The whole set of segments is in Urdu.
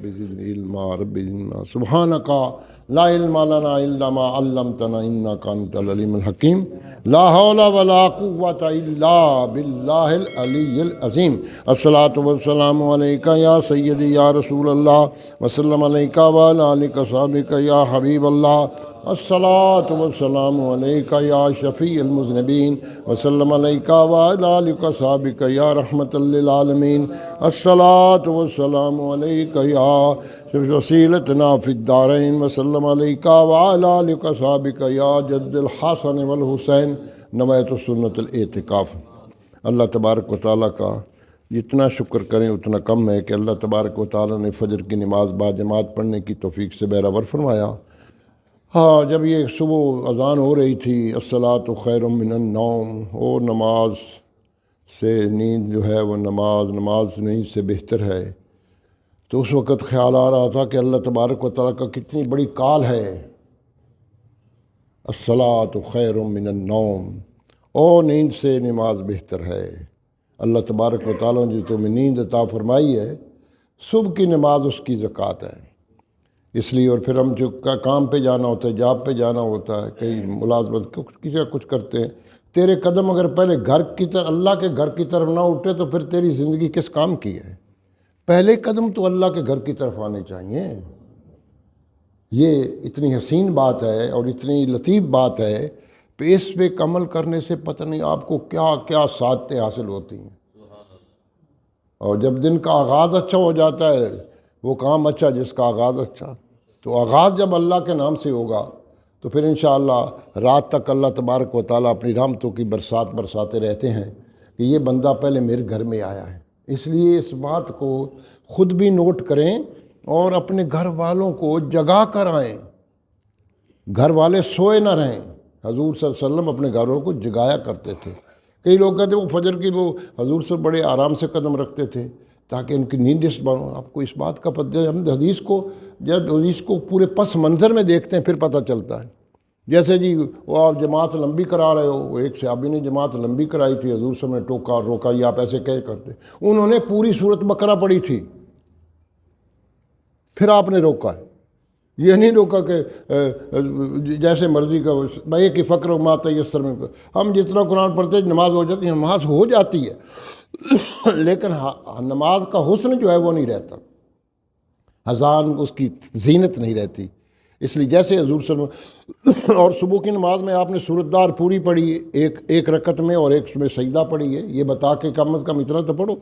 رب زدنی علما رب زدنی علما سبحانک لا علم لنا الا ما علمتنا انک انت العلیم الحکیم لا حول ولا قوۃ الا باللہ العلی العظیم الصلاۃ والسلام علیک یا سیدی یا رسول اللہ وسلم علیک وعلی آلک وصحبک یا حبیب اللہ الصلاۃ والسلام علیک یا شفیع المذنبین وسلم علیک وعلی آلک وصحبک یا رحمۃ للعالمین الصلاۃ والسلام علیک یا وسیلتنا فی الدارین وسلم علیک وعلی آلک وصحبک یا جد الحسن والحسین نویت سنت الاعتکاف۔ اللہ تبارک و تعالیٰ کا جتنا شکر کریں اتنا کم ہے کہ اللہ تبارک و تعالیٰ نے فجر کی نماز باجماعت پڑھنے کی توفیق سے بہرور فرمایا۔ جب یہ صبح اذان ہو رہی تھی الصلاۃ خیر من النوم، وہ نماز سے نیند جو ہے وہ نماز نیند سے بہتر ہے، تو اس وقت خیال آ رہا تھا کہ اللہ تبارک و تعالیٰ کا کتنی بڑی کال ہے، الصلاۃ خیر من النوم، او نیند سے نماز بہتر ہے۔ اللہ تبارک و تعالیٰ نے جو تمہیں نیند عطا فرمائی ہے، صبح کی نماز اس کی زکوٰۃ ہے، اس لیے اور پھر ہم جو کام پہ جانا ہوتا ہے، جاب پہ جانا ہوتا ہے، کہیں ملازمت کسی کا کچھ کرتے ہیں، تیرے قدم اگر پہلے گھر کی طرف اللہ کے گھر کی طرف نہ اٹھے تو پھر تیری زندگی کس کام کی ہے؟ پہلے قدم تو اللہ کے گھر کی طرف آنے چاہیے۔ یہ اتنی حسین بات ہے اور اتنی لطیف بات ہے کہ اس پہ عمل کرنے سے پتہ نہیں آپ کو کیا کیا سعادتیں حاصل ہوتی ہیں، اور جب دن کا آغاز اچھا ہو جاتا ہے، وہ کام اچھا جس کا آغاز اچھا، تو آغاز جب اللہ کے نام سے ہوگا تو پھر انشاءاللہ رات تک اللہ تبارک و تعالیٰ اپنی رحمتوں کی برسات برساتے رہتے ہیں کہ یہ بندہ پہلے میرے گھر میں آیا ہے۔ اس لیے اس بات کو خود بھی نوٹ کریں اور اپنے گھر والوں کو جگا کر آئیں، گھر والے سوئے نہ رہیں۔ حضور صلی اللہ علیہ وسلم اپنے گھروں کو جگایا کرتے تھے۔ کئی لوگ کہتے ہیں وہ فجر کی وہ حضور سے بڑے آرام سے قدم رکھتے تھے تاکہ ان کی نیند اس بار آپ کو اس بات کا پتہ ہے۔ ہم جب حدیث کو پورے پس منظر میں دیکھتے ہیں پھر پتہ چلتا ہے۔ جیسے جی وہ آپ جماعت لمبی کرا رہے ہو، وہ ایک صحابی نے جماعت لمبی کرائی تھی، حضور صلی اللہ علیہ وسلم نے ٹوکا روکا، یہ آپ ایسے کہہ کرتے، انہوں نے پوری سورۃ بقرہ پڑھی تھی، پھر آپ نے روکا ہے۔ یہ نہیں روکا کہ جیسے مرضی کا بھائی کہ فقر و ما تیسر میں، ہم جتنا قرآن پڑھتے نماز ہو جاتی ہے، نماز ہو جاتی ہے لیکن نماز کا حسن جو ہے وہ نہیں رہتا، اذان اس کی زینت نہیں رہتی۔ اس لیے جیسے حضور صلی اللہ علیہ وسلم اور صبح کی نماز میں آپ نے سورۃ دار پوری پڑھی ایک رکعت میں، اور ایک میں سجدہ پڑھی ہے، یہ بتا کے کم از کم اتنا تو پڑھو،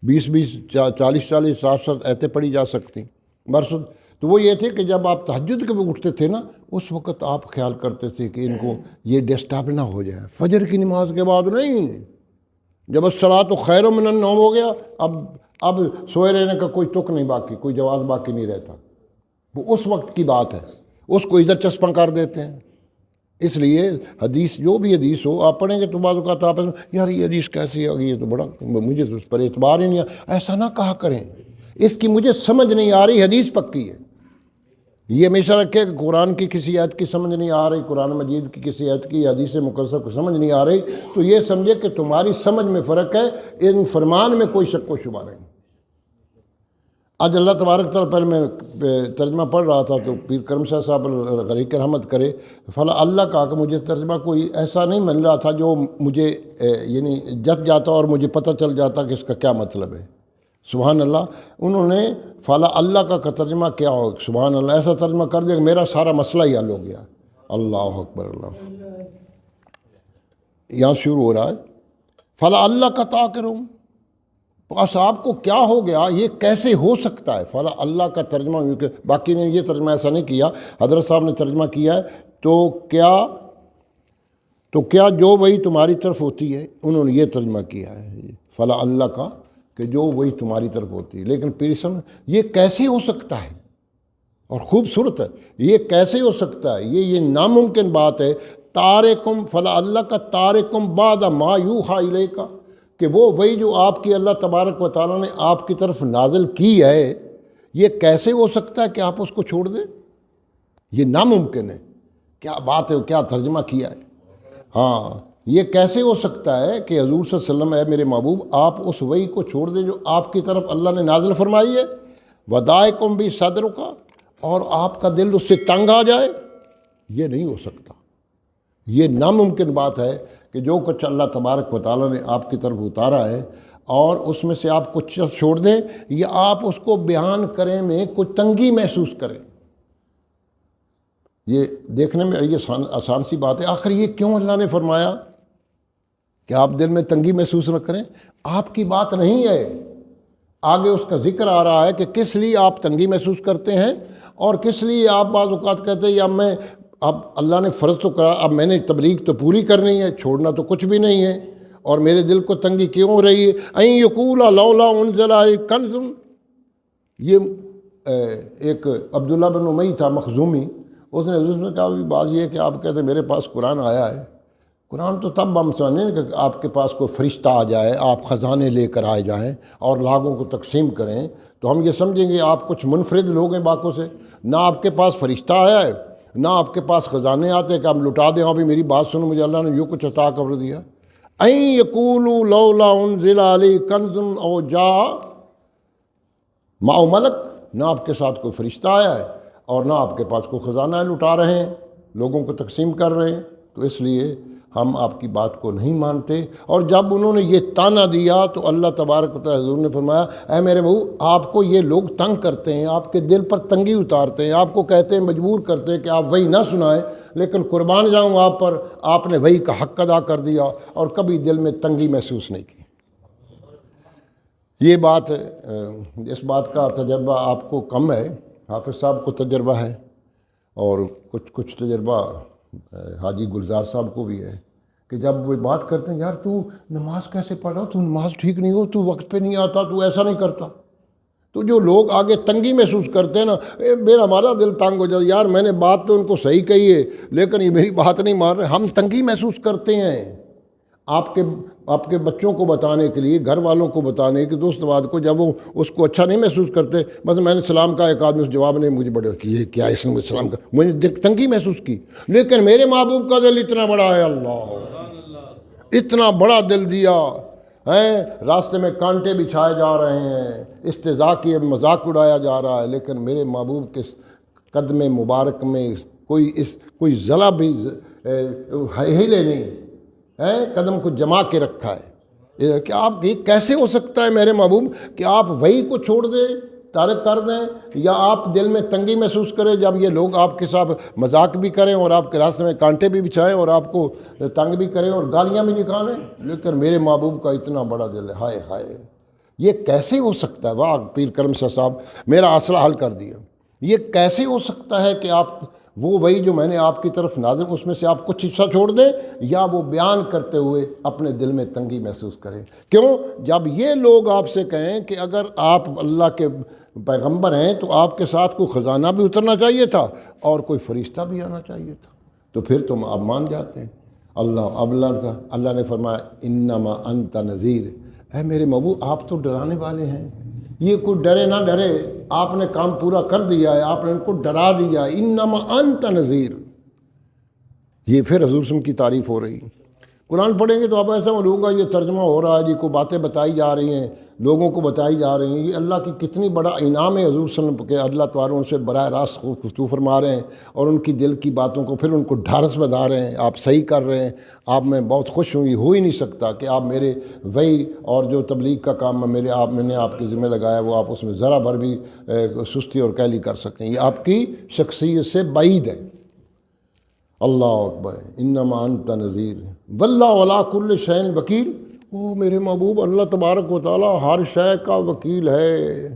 20 40 60 ایتیں پڑھی جا سکتی برسد۔ تو وہ یہ تھے کہ جب آپ تہجد کے بھی اٹھتے تھے نا، اس وقت آپ خیال کرتے تھے کہ ان کو یہ ڈسٹرب نہ ہو جائے، فجر کی نماز کے بعد نہیں، جب الصلاۃ خیر من النوم ہو گیا، اب سوئے رہنے کا کوئی تک نہیں باقی، کوئی جواز باقی نہیں رہتا، وہ اس وقت کی بات ہے، اس کو ادھر چسپاں کر دیتے ہیں۔ اس لیے حدیث جو بھی حدیث ہو آپ پڑھیں گے تو بعض اوقات آپ یار یہ حدیث کیسی آ گئی ہے، تو بڑا مجھے تو اس پر اعتبار ہی نہیں ایسا نہ کہا کریں، اس کی مجھے سمجھ نہیں آ رہی، حدیث پکی ہے۔ یہ ہمیشہ رکھے کہ قرآن کی کسی آیت کی سمجھ نہیں آ رہی، قرآن مجید کی کسی آیت کی، حدیث مقدسہ کو سمجھ نہیں آ رہی، تو یہ سمجھے کہ تمہاری سمجھ میں فرق ہے، ان فرمان میں کوئی شک و شبہ نہیں۔ آج اللہ تبارک تعالیٰ، پہلے میں ترجمہ پڑھ رہا تھا تو پیر کرم شاہ صاحب غریق رحمت کرے فلا اللہ کہا کہ مجھے ترجمہ کوئی ایسا نہیں مل رہا تھا جو مجھے یعنی جت جاتا اور مجھے پتہ چل جاتا کہ اس کا کیا مطلب ہے۔ سبحان اللہ، انہوں نے فلا اللہ کا ترجمہ کیا ہو، سبحان اللہ ایسا ترجمہ کر دیا کہ میرا سارا مسئلہ ہی حل ہو گیا۔ اللہ اکبر، اللہ یہاں شروع ہو رہا ہے فلا اللہ کا تاکروں، بس آپ کو کیا ہو گیا، یہ کیسے ہو سکتا ہے؟ فلا اللہ کا ترجمہ، باقی نے یہ ترجمہ ایسا نہیں کیا، حضرت صاحب نے ترجمہ کیا ہے، تو کیا جو وہی تمہاری طرف ہوتی ہے، انہوں نے یہ ترجمہ کیا ہے فلا اللہ کا کہ جو وہی تمہاری طرف ہوتی ہے۔ لیکن پیرسن یہ کیسے ہو سکتا ہے، اور خوبصورت ہے، یہ کیسے ہو سکتا ہے، یہ ناممکن بات ہے۔ تارکم فلا اللہ کا تارکم بعد ما یوحی الیک، کہ وہ وہی جو آپ کی اللہ تبارک و تعالیٰ نے آپ کی طرف نازل کی ہے، یہ کیسے ہو سکتا ہے کہ آپ اس کو چھوڑ دیں؟ یہ ناممکن ہے۔ کیا بات ہے، کیا ترجمہ کیا ہے۔ ہاں، یہ کیسے ہو سکتا ہے کہ حضور صلی اللہ علیہ وسلم، اے میرے محبوب، آپ اس وحی کو چھوڑ دیں جو آپ کی طرف اللہ نے نازل فرمائی ہے، وَضَائِقٌ بِهِ صَدْرُكَ، اور آپ کا دل اس سے تنگ آ جائے، یہ نہیں ہو سکتا۔ یہ ناممکن بات ہے کہ جو کچھ اللہ تبارک و تعالیٰ نے آپ کی طرف اتارا ہے اور اس میں سے آپ کچھ چیز چھوڑ دیں یا آپ اس کو بیان کریں میں کچھ تنگی محسوس کریں۔ یہ دیکھنے میں یہ آسان سی بات ہے، آخر یہ کیوں اللہ نے فرمایا کہ آپ دل میں تنگی محسوس نہ کریں؟ آپ کی بات نہیں ہے، آگے اس کا ذکر آ رہا ہے کہ کس لیے آپ تنگی محسوس کرتے ہیں اور کس لیے آپ بعض اوقات کہتے ہیں یا اب اللہ نے فرض تو کرا، اب میں نے تبلیغ تو پوری کرنی ہے، چھوڑنا تو کچھ بھی نہیں ہے، اور میرے دل کو تنگی کیوں ہو رہی ہے؟ این یقول لولا انزل علیہ کنز، یہ ایک عبداللہ بن امی تھا مخزومی، اس نے حضور نے کہا بھی بات یہ ہے کہ آپ کہتے ہیں میرے پاس قرآن آیا ہے، قرآن تو تب ہم سمجھیں کہ آپ کے پاس کوئی فرشتہ آ جائے، آپ خزانے لے کر آئے جائیں اور لاگوں کو تقسیم کریں تو ہم یہ سمجھیں گے آپ کچھ منفرد لوگ ہیں باقوں سے۔ نہ آپ کے پاس فرشتہ آیا ہے، نہ آپ کے پاس خزانے آتے کہ ہم لٹا دیں، ابھی میری بات سنو، مجھے اللہ نے یوں کچھ عطا کر دیا۔ این یقولوا لولا انزل علیہ کنز او جاء معہ ملک، نہ آپ کے ساتھ کوئی فرشتہ آیا ہے اور نہ آپ کے پاس کوئی خزانہ ہے، لٹا رہے ہیں، لوگوں کو تقسیم کر رہے ہیں، تو اس لیے ہم آپ کی بات کو نہیں مانتے۔ اور جب انہوں نے یہ تانا دیا تو اللہ تبارک و تعالیٰ حضور نے فرمایا اے میرے بہو، آپ کو یہ لوگ تنگ کرتے ہیں، آپ کے دل پر تنگی اتارتے ہیں، آپ کو کہتے ہیں، مجبور کرتے ہیں کہ آپ وحی نہ سنائیں، لیکن قربان جاؤں آپ پر، آپ نے وحی کا حق ادا کر دیا اور کبھی دل میں تنگی محسوس نہیں کی۔ یہ بات، اس بات کا تجربہ آپ کو کم ہے، حافظ صاحب کو تجربہ ہے اور کچھ تجربہ حاجی گلزار صاحب کو بھی ہے کہ جب وہ بات کرتے ہیں، یار تو نماز کیسے پڑھ رہا، تو نماز ٹھیک نہیں ہو، تو وقت پہ نہیں آتا، تو ایسا نہیں کرتا، تو جو لوگ آگے تنگی محسوس کرتے ہیں نا، ہمارا دل تنگ ہو جاتا ہے، یار میں نے بات تو ان کو صحیح کہی ہے لیکن یہ میری بات نہیں مان رہے، ہم تنگی محسوس کرتے ہیں۔ آپ کے بچوں کو بتانے کے لیے، گھر والوں کو بتانے کہ دوست واد کو، جب وہ اس کو اچھا نہیں محسوس کرتے، بس میں نے سلام کا ایک آدمی اس جواب نے مجھے بڑے کہ یہ کیا اس نے مجھے سلام کا، مجھے تنگی محسوس کی، لیکن میرے محبوب کا دل اتنا بڑا ہے، اللہ اتنا بڑا دل دیا ہے، راستے میں کانٹے بچھائے جا رہے ہیں، استہزاء کی مذاق اڑایا جا رہا ہے، لیکن میرے محبوب کے قدم مبارک میں کوئی ذرا بھی ہلے نہیں ہے، قدم کو جما کے رکھا ہے۔ کہ آپ یہ کیسے ہو سکتا ہے میرے محبوب کہ آپ وہی کو چھوڑ دیں، تارک کر دیں، یا آپ دل میں تنگی محسوس کریں جب یہ لوگ آپ کے ساتھ مذاق بھی کریں اور آپ کے راستے میں کانٹے بھی بچھائیں اور آپ کو تنگ بھی کریں اور گالیاں بھی نکالیں، لیکن میرے محبوب کا اتنا بڑا دل ہے، ہائے ہائے، یہ کیسے ہو سکتا ہے؟ واہ پیر کرم شاہ صاحب میرا مسئلہ حل کر دیا۔ یہ کیسے ہو سکتا ہے کہ آپ وہی جو میں نے آپ کی طرف نازل اس میں سے آپ کچھ حصہ چھوڑ دیں یا وہ بیان کرتے ہوئے اپنے دل میں تنگی محسوس کریں؟ کیوں؟ جب یہ لوگ آپ سے کہیں کہ اگر آپ اللہ کے پیغمبر ہیں تو آپ کے ساتھ کوئی خزانہ بھی اترنا چاہیے تھا اور کوئی فرشتہ بھی آنا چاہیے تھا، تو پھر تم آپ مان جاتے ہیں۔ اللہ نے فرمایا انما انت نذیر، اے میرے محبوب آپ تو ڈرانے والے ہیں، یہ کوئی ڈرے نہ ڈرے، آپ نے کام پورا کر دیا ہے، آپ نے ان کو ڈرا دیا، انما انت نذیر۔ یہ پھر حضور صلی اللہ علیہ وسلم کی تعریف ہو رہی ہے۔ قرآن پڑھیں گے تو آپ ایسا معلوم گا یہ ترجمہ ہو رہا ہے جی، کو باتیں بتائی جا رہی ہیں، لوگوں کو بتائی جا رہی ہیں، یہ اللہ کی کتنی بڑا انعام ہے حضور صلی اللہ علیہ وسلم کے، اللہ تعالیٰ ان سے براہ راست گفتگو فرما رہے ہیں اور ان کی دل کی باتوں کو پھر ان کو ڈھارس بتا رہے ہیں، آپ صحیح کر رہے ہیں، آپ میں بہت خوش ہوں، یہ ہو ہی نہیں سکتا کہ آپ میرے وہی اور جو تبلیغ کا کام میں نے آپ کے ذمہ لگایا وہ آپ اس میں ذرا بھر بھی سستی اور کیلی کر سکیں، یہ آپ کی شخصیت سے بعید ہے۔ اللہ اکبر، انما انت نذیر واللہ علی کل شیء وکیل۔ او میرے محبوب، اللہ تبارک و تعالیٰ ہر شے کا وکیل ہے،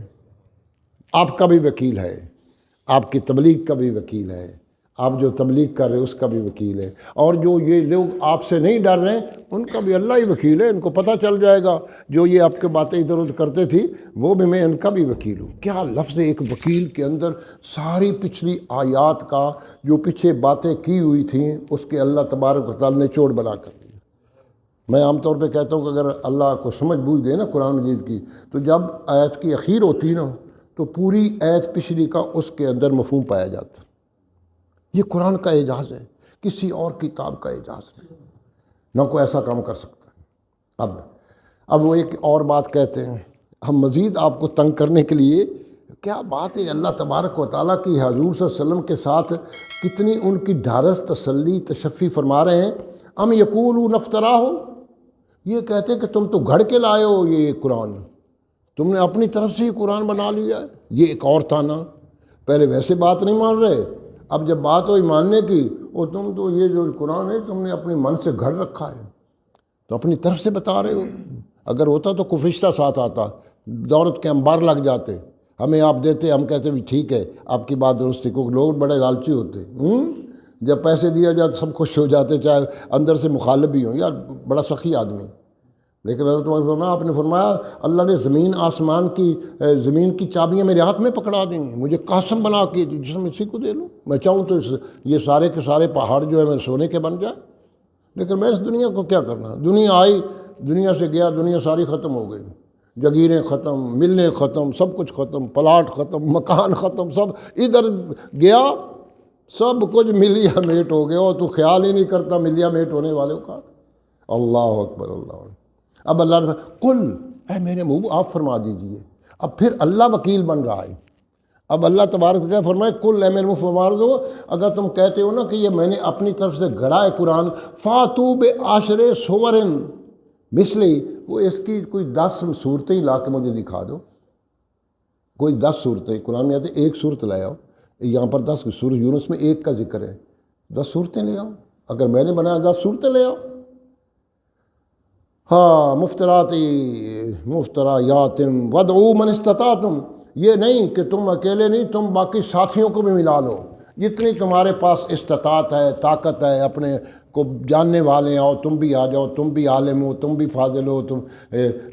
آپ کا بھی وکیل ہے، آپ کی تبلیغ کا بھی وکیل ہے، آپ جو تبلیغ کر رہے ہیں اس کا بھی وکیل ہے، اور جو یہ لوگ آپ سے نہیں ڈر رہے ہیں ان کا بھی اللہ ہی وکیل ہے، ان کو پتہ چل جائے گا جو یہ آپ کے باتیں ادھر ادھر کرتے تھی وہ بھی میں ان کا بھی وکیل ہوں۔ کیا لفظ ہے ایک وکیل کے اندر، ساری پچھلی آیات کا جو پیچھے باتیں کی ہوئی تھیں اس کے اللہ تبارک و تعالیٰ نے چوڑ بنا کر دیا۔ میں عام طور پہ کہتا ہوں کہ اگر اللہ کو سمجھ بوجھ دے نا قرآن مجید کی، تو جب آیت کی اخیر ہوتی نا تو پوری آیت پچھلی کا اس کے اندر مفہوم پایا جاتا۔ یہ قرآن کا اعجاز ہے، کسی اور کتاب کا اعجاز نہیں، نہ کوئی ایسا کام کر سکتا ہے۔ اب وہ ایک اور بات کہتے ہیں، ہم مزید آپ کو تنگ کرنے کے لیے کیا بات ہے اللہ تبارک و تعالیٰ کی حضور صلی اللہ علیہ وسلم کے ساتھ کتنی ان کی ڈھارس تسلی تشفی فرما رہے ہیں. ام یقولون افترا ہو، یہ کہتے ہیں کہ تم تو گھڑ کے لائے ہو یہ قرآن، تم نے اپنی طرف سے یہ قرآن بنا لیا ہے. یہ ایک اور تانا، پہلے ویسے بات نہیں مان رہے، اب جب بات ہوئی ماننے کی، وہ تم تو یہ جو قرآن ہے تم نے اپنے من سے گھڑ رکھا ہے، تو اپنی طرف سے بتا رہے ہو. اگر ہوتا تو کفرشتہ ساتھ آتا، دولت کے انبار لگ جاتے، ہمیں آپ دیتے، ہم کہتے بھی ٹھیک ہے آپ کی بات درست ہے، کیونکہ لوگ بڑے لالچی ہوتے. جب پیسے دیا جاتا سب خوش ہو جاتے، چاہے اندر سے مخالف بھی ہوں، یار بڑا سخی آدمی. لیکن حضرت فرمایا، آپ نے فرمایا اللہ نے زمین آسمان کی زمین کی چابیاں میرے ہاتھ میں پکڑا دیں گی، مجھے قسم بنا کے جسم اسی کو دے لوں، میں چاہوں تو یہ سارے کے سارے پہاڑ جو ہے میرے سونے کے بن جائے. لیکن میں اس دنیا کو کیا کرنا، دنیا آئی، دنیا سے گیا، دنیا ساری ختم ہو گئی، جگیریں ختم، ملنے ختم، سب کچھ ختم، پلاٹ ختم، مکان ختم، سب ادھر گیا، سب کچھ ملیا میٹ ہو گیا، اور تو خیال ہی نہیں کرتا ملیا میٹ ہونے والوں کا. اللہ اکبر اللہ اکبر. اب اللہ نے قل، اے میرے محبوب آپ فرما دیجئے. اب پھر اللہ وکیل بن رہا ہے. اب اللہ تبارک کیا فرمائے، قل اے میرے محبوب فرما دو، اگر تم کہتے ہو نا کہ یہ میں نے اپنی طرف سے گھڑا ہے قرآن، فاتو بعشر صور مثلی، وہ اس کی کوئی 10 صورتیں لا کے مجھے دکھا دو. کوئی 10 صورتیں قرآن میں آتے، ایک صورت لے آؤ. یہاں پر 10 سورہ یونس میں ایک کا ذکر ہے، 10 صورتیں لے آؤ. اگر میں نے بنایا 10 صورتیں لے آؤ. ہاں مفترایات ودعو من استطاعتم، یہ نہیں کہ تم اکیلے نہیں، تم باقی ساتھیوں کو بھی ملا لو، جتنی تمہارے پاس استطاعت ہے، طاقت ہے، اپنے کو جاننے والے آؤ، تم بھی آ جاؤ، تم بھی عالم ہو، تم بھی فاضل ہو، تم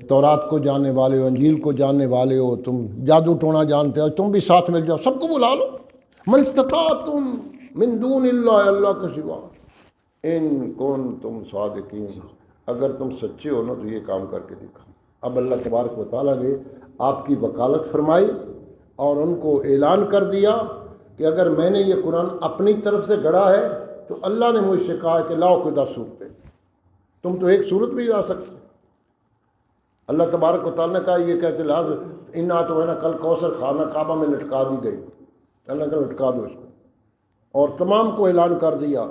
تورات کو جاننے والے ہو، انجیل کو جاننے والے ہو، تم جادو ٹونا جانتے ہو، تم بھی ساتھ مل جاؤ، سب کو بلا لو. من استطاعتم من دون اللہ، اللہ کے سوا، ان کنتم صادقین، اگر تم سچے ہو نا تو یہ کام کر کے دکھا. اب اللہ تبارک و تعالیٰ نے آپ کی وکالت فرمائی اور ان کو اعلان کر دیا کہ اگر میں نے یہ قرآن اپنی طرف سے گھڑا ہے تو اللہ نے مجھ سے کہا کہ لاؤ کوئی 10 صورتیں، تم تو ایک صورت بھی لا سکتے. اللہ تبارک و تعالیٰ نے کہا، یہ کہتے لحاظ انا تو ہے نا کل کوثر خانہ کعبہ میں لٹکا دی گئی، اللہ کا لٹکا دو اس کو، اور تمام کو اعلان کر دیا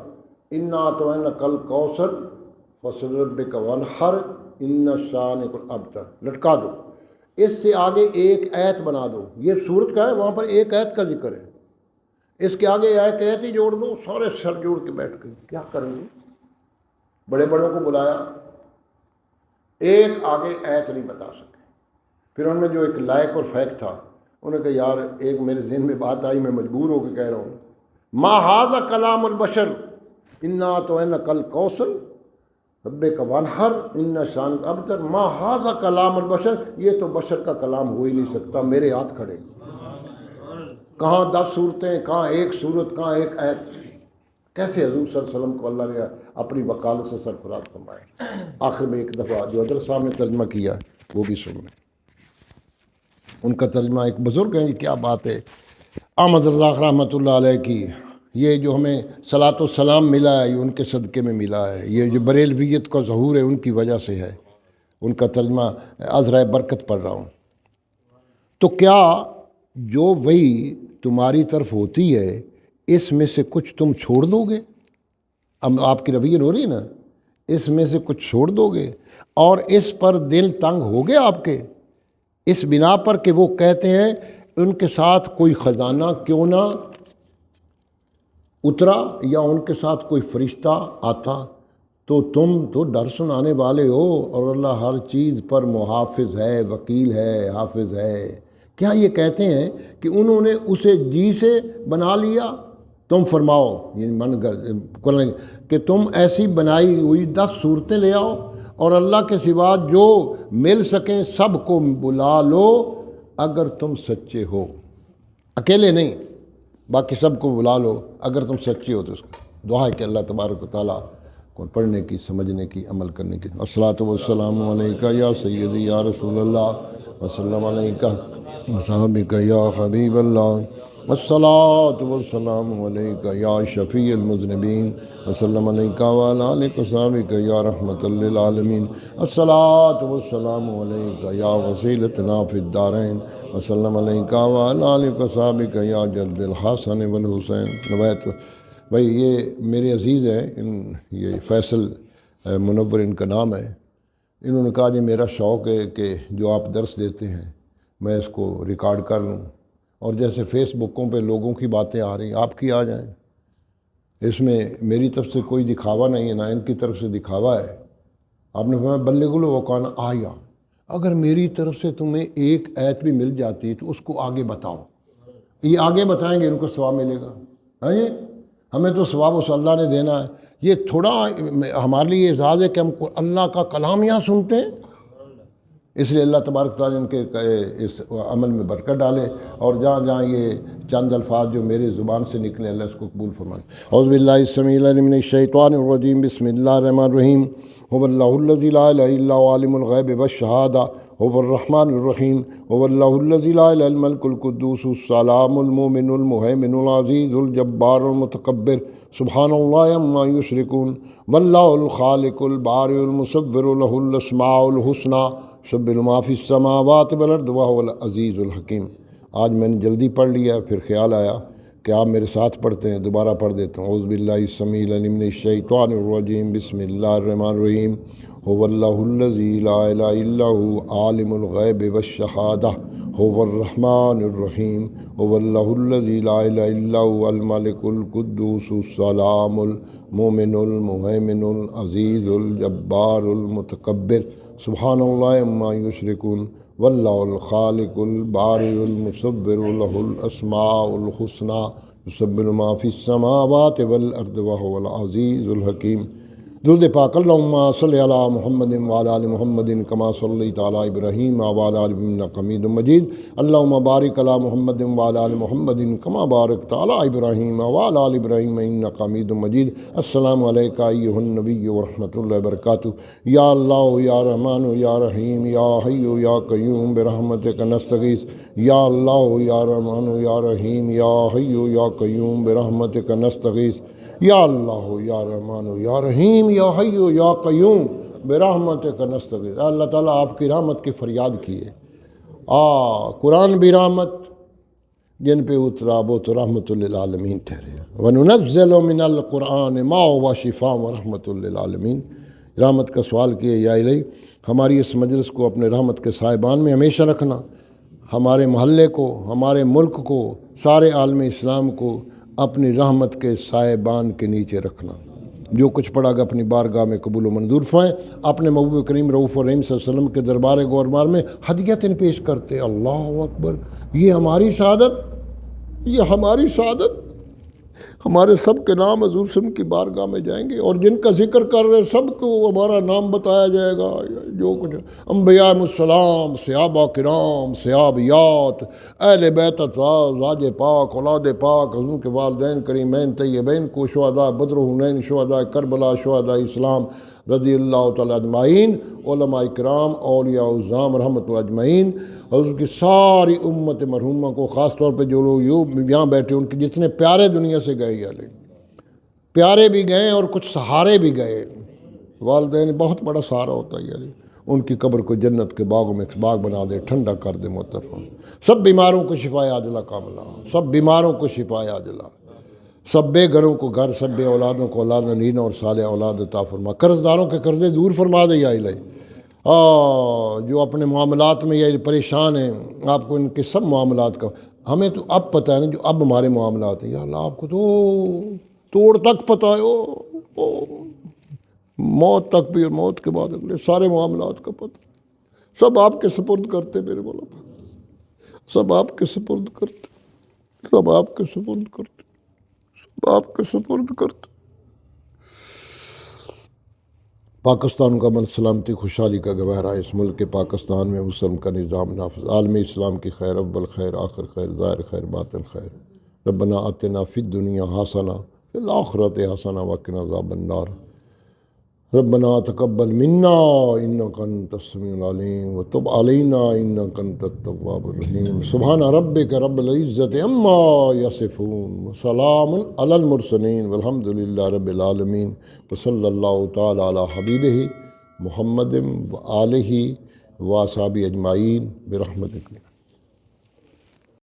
انا تو ہے نا کل کوثر فصل ربک وانحر ان شانک الابتر، لٹکا دو. اس سے آگے ایک ایت بنا دو، یہ صورت کا ہے، وہاں پر ایک ایت کا ذکر ہے، اس کے آگے ایک ایت ہی جوڑ دو. سارے سر جوڑ کے بیٹھ گئے، کیا کریں گے؟ بڑے بڑوں کو بلایا، ایک آگے ایت نہیں بتا سکے. پھر ان میں جو ایک لائق اور فیک تھا، انہوں نے کہا یار ایک میرے ذہن میں بات آئی، میں مجبور ہو کے کہہ رہا ہوں، ما ھذا کلام البشر انا تو ان کل کوثر ربک وانحر ان شانک الابتر، ما ھذا کلام البشر، یہ تو بشر کا کلام ہو ہی نہیں سکتا. میرے ہاتھ کھڑے، کہاں 10 صورتیں، کہاں ایک صورت، کہاں ایک ایت. کیسے حضور صلی اللہ علیہ وسلم کو اللہ نے اپنی وکالت سے سرفراز فرمایا. آخر میں ایک دفعہ جو حضرت صاحب نے ترجمہ کیا وہ بھی سن لیں. ان کا ترجمہ ایک بزرگ ہیں، کیا بات ہے، احمد رضا رحمۃ اللہ علیہ کی، یہ جو ہمیں صلاۃ و سلام ملا ہے یہ ان کے صدقے میں ملا ہے، یہ جو بریلویت کا ظہور ہے ان کی وجہ سے ہے. ان کا ترجمہ عذرائے برکت پڑھ رہا ہوں. تو کیا جو وہی تمہاری طرف ہوتی ہے اس میں سے کچھ تم چھوڑ دو گے؟ اب آپ کی رویت ہو رہی ہے نا، اس میں سے کچھ چھوڑ دو گے اور اس پر دل تنگ ہو گئے آپ کے، اس بنا پر کہ وہ کہتے ہیں ان کے ساتھ کوئی خزانہ کیوں نہ اترا یا ان کے ساتھ کوئی فرشتہ آتا. تو تم تو ڈر سنانے والے ہو اور اللہ ہر چیز پر محافظ ہے، وکیل ہے، حافظ ہے. کیا یہ کہتے ہیں کہ انہوں نے اسے جی سے بنا لیا؟ تم فرماؤ یعنی من کہ تم ایسی بنائی ہوئی 10 صورتیں لے آؤ اور اللہ کے سوا جو مل سکیں سب کو بلا لو اگر تم سچے ہو. اکیلے نہیں، باقی سب کو بلا لو اگر تم سچے ہو. تو اس کو دعا ہے کہ اللہ تبارک و تعالیٰ کو پڑھنے کی، سمجھنے کی، عمل کرنے کی. الصلاۃ والسلام علیکہ یا سیدی یا رسول اللہ وسلم علیکہ وصحبک یا حبیب اللہ والصلاة والسلام علیک یا شفیع المذنبین وسلم علیک وعلی آلک وصحبک یا رحمۃ للعالمین الصلاة والسلام علیک یا وسیلتنا فی الدارین وسلم علیک وعلی آلک وصحبک یا جد الحسن والحسین نویت۔ بھائی یہ میرے عزیز ہیں، یہ فیصل منور ان کا نام ہے۔ انہوں نے کہا جی میرا شوق ہے کہ جو آپ درس دیتے ہیں میں اس کو ریکارڈ کر لوں، اور جیسے فیس بکوں پہ لوگوں کی باتیں آ رہی ہیں آپ کی آ جائیں، اس میں میری طرف سے کوئی دکھاوا نہیں ہے، نہ ان کی طرف سے دکھاوا ہے۔ آپ نے فرمایا بلغوا الوقان آیا، اگر میری طرف سے تمہیں ایک آیت بھی مل جاتی تو اس کو آگے بتاؤ، یہ آگے بتائیں گے ان کو ثواب ملے گا۔ ہاں جی، ہمیں تو ثواب اس اللہ نے دینا ہے۔ یہ تھوڑا ہمارے لیے اعزاز ہے کہ ہم اللہ کا کلام یہاں سنتے ہیں، اس لیے اللہ تبارک تعالیٰ ان کے اس عمل میں برکت ڈالے، اور جہاں جہاں یہ چند الفاظ جو میرے زبان سے نکلے اللہ اس کو قبول فرمائے۔ اعوذ باللہ السمیع العلیم من الشیطان الرجیم، بسم اللہ الرحمن الرحیم۔ هو اللہ الذی لا الہ الا هو عالم الغیب والشہادہ هو الرحمن الرحیم۔ هو اللہ الذی لا الہ الا الملک القدوس السلام المؤمن المہیمن العزیز الجبار المتکبر سبحان اللہ عما یشرکون۔ واللہ الخالق البارئ المصور له الاسماء الحسنی یسبح ما فی السماوات والارض وهو العزیز الحکیم۔ آج میں نے جلدی پڑھ لیا، پھر خیال آیا کہ آپ میرے ساتھ پڑھتے ہیں، دوبارہ پڑھ دیتا ہوں۔ اعوذ باللہ السمیع العلیم من الشیطان الرجیم، بسم اللہ الرحمن الرحیم۔ هو اللہ الذی لا الہ الا هو عالم الغیب والشہادہ هو الرحمن الرحیم۔ هو اللہ الذی لا الہ الا هو الملک القدوس السلام المؤمن المہیمن العزیز الجبار المتکبر سبحان اللہ عما یشرکون۔ واللہ الخالق البارئ المصور له الاسماء الحسنی یسبح ما فی السماوات والارض وهو العزیز الحکیم۔ درود پاک اللہم صلی علی محمد وعلی آل محمد کما صلیت علی ابراہیم وعلی آل ابراہیم انک حمید مجید۔ اللہم بارک علی محمد وعلی آل محمد کما بارکت علی ابراہیم وعلی آل ابراہیم انک حمید مجید۔ السلام علیکہ ایھا النبی ورحمۃ اللہ وبرکاتہ۔ یا اللہ یا رحمان یا رحیم یا حی یا قیوم برحمتک نستغیث۔ یا اللہ یا رحمان یا رحیم یا حی یا قیوم برحمتک نستغیث۔ یا اللہ یا رحمان یا رحیم یا حی یا قیوم برحمتک نستغیث۔ اللہ تعالیٰ آپ کی رحمت کی فریاد کیے۔ قرآن بھی رحمت، جن پہ اترا وہ تو رحمت للعالمین ٹھہرے۔ وَنُنَزِّلُ مِنَ الْقُرْآنِ مَا هُوَ شِفَاءٌ وَرَحْمَةٌ لِلْعَالَمِينَ۔ رحمت کا سوال کیے یا الہی ہماری اس مجلس کو اپنے رحمت کے سائبان میں ہمیشہ رکھنا، ہمارے محلے کو، ہمارے ملک کو، سارے عالم اسلام کو اپنی رحمت کے سائبان کے نیچے رکھنا۔ جو کچھ پڑھا گا اپنی بارگاہ میں قبول و منظور فرمائیں۔ اپنے محبوب کریم رؤوف الرحیم صلی اللہ علیہ وسلم کے دربار گورمار میں ہدیتیں پیش کرتے۔ اللہ اکبر، یہ ہماری سعادت، یہ ہماری سعادت، ہمارے سب کے نام حضور صلی اللہ علیہ وسلم کی بارگاہ میں جائیں گے، اور جن کا ذکر کر رہے سب کو ہمارا نام بتایا جائے گا۔ جو کچھ انبیاء السلام، صحابہ کرام، صحابیات، اہل بیت ازواج پاک، اولاد پاک، حضور کے والدین کریمین طیبین کو، شہداء بدر و حنین، شہداء کربلا، شہداء اسلام رضی اللہ تعالیٰ اجمعین، علماء کرام، اولیاء اعظام رحمۃ اللہ اجمعین، حضور کی ساری امت مرحومہ کو، خاص طور پہ جو لوگ یہاں بیٹھے ان کے جتنے پیارے دنیا سے گئے، یا پیارے بھی گئے اور کچھ سہارے بھی گئے۔ والدین بہت بڑا سہارا ہوتا ہے، یعنی ان کی قبر کو جنت کے باغوں میں ایک باغ بنا دے، ٹھنڈا کر دے محترم۔ سب بیماروں کو شفائے عاجلہ کاملہ، سب بیماروں کو شفائے عاجلہ، سب بے گھروں کو گھر، سب بے اولادوں کو اولاد نینہ اور صالح اولاد عطا فرما، قرض داروں کے قرضے دور فرما دے یا الہی۔ جو اپنے معاملات میں یا پریشان ہیں، آپ کو ان کے سب معاملات کا، ہمیں تو اب پتہ ہے نا جو اب ہمارے معاملات ہیں، یا اللہ آپ کو تو توڑ تک پتہ ہے، موت تک بھی اور موت کے بعد اگلے سارے معاملات کا پتہ، سب آپ کے سپرد کرتے میرے مولا، سب آپ کے سپرد کرتے، سب آپ کے سپرد کرتے، آپ کے سپرد کرتے۔ پاکستان کا امن سلامتی خوشحالی کا گہوارہ، اس ملک پاکستان میں وسلم کا نظام نافذ، عالم اسلام کی خیر، اول خیر، آخر خیر، ظاہر خیر، باطن خیر۔ ربنا آتنا فی الدنیا حسنہ فی الآخرۃ حسنہ وقنا عذاب النار۔ ربنا تقبل منا انك انت السميع العليم وتب علينا انك انت التواب الرحيم سبحان ربك رب العزة عما يصفون وسلام على المرسلين والحمد لله رب العالمين وصلى الله تعالى على حبيبه محمد وآله وصحبه اجمعين برحمتك.